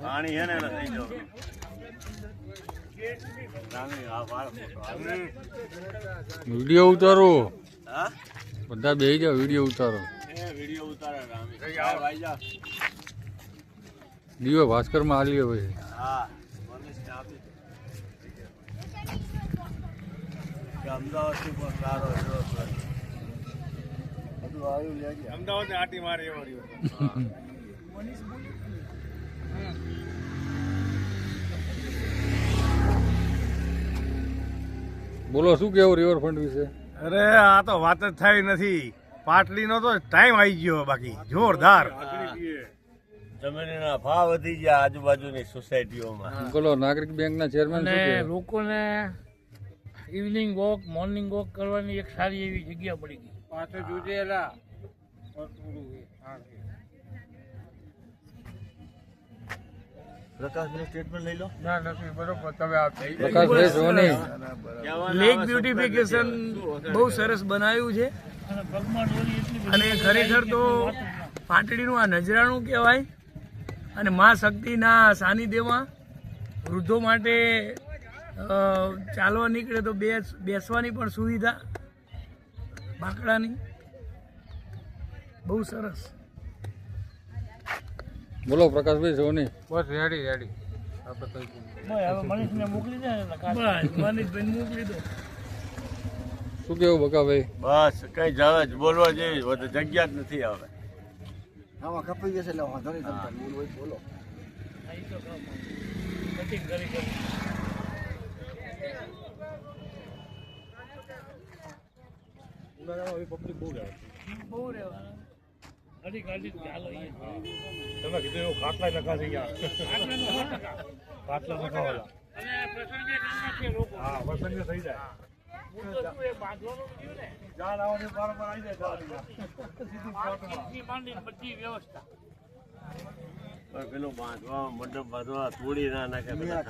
પાણી હે ને એને થઈ જાવ વિડીયો ઉતારો હા બધા બેસી જાઓ વિડીયો ઉતારો વિડીયો ઉતારે રામી જા દીવો ભાસ્કર માં હાલી હવે હા મનીષને આપી કે અમદાવાદથી પણ સારો હીરો છે બધું આવ્યું લે ગયા અમદાવાદ આટી મારે એવો રહ્યો બોલો શું કેવું રિવરફ્રન્ટ વિશે અરે આ તો વાત જ થઈ નથી પાટલીનો તો ટાઈમ આવી ગયો બાકી જોરદાર જમીનના ભાવ વધી ગયા આજુબાજુની સોસાયટીઓમાં બોલો નાગરિક બેંકના ચેરમેન શું અને કહે? લોકોને ઇવનિંગ વોક મોર્નિંગ વોક કરવાની એક સારી એવી જગ્યા પડી ગઈ પાછો જોજેલા પ્રકાશનું સ્ટેટમેન્ટ લઈ લો ના નથી બરોબર તમે આ પ્રકાશભાઈ સોની લેક બ્યુટિફિકેશન બહુ સરસ બનાવ્યું છે અને પગમાં ડોરી એટલી બધી અને ખરેખર તો પાટડીનું આ નજરાણું કહેવાય અને મા શક્તિના સાનિધ્યમાં વૃદ્ધો માટે ચાલવા નીકળે તો બેસવાની પણ સુવિધા બાકડાની બહુ સરસ બોલો પ્રકાશભાઈ સોની બસ રેડી રેડી બસ હવે મનીષને મોકલી દે ને બસ મનીષભાઈ મોકલી દો શું કેવું બકાભાઈ બસ કઈ જવા જ બોલવા જેવી વધુ જગ્યા જ નથી હવે આમાં કપાઈ જશે એટલે વાંધો નહીં તમતાર બોલો કટિંગ કરી કરી બહુ રહેવાનું ઘડી ગાડી ચાલો તમે કીધું એવું ખાટલા નકા થઈ ગયા ખાટલા નકા વાળા અને પ્રસંગે કામના છે લોકો હા વસંત થઈ જાય મુદ્દો શું એ બાંધવાનું રહ્યું ને જાન આવવાની બરાબર આવી જાય માર્કેટથી માંડીને બધી વ્યવસ્થા પેલું બાંધવા મંડપ બાંધવા તોડી ના નાખે બધા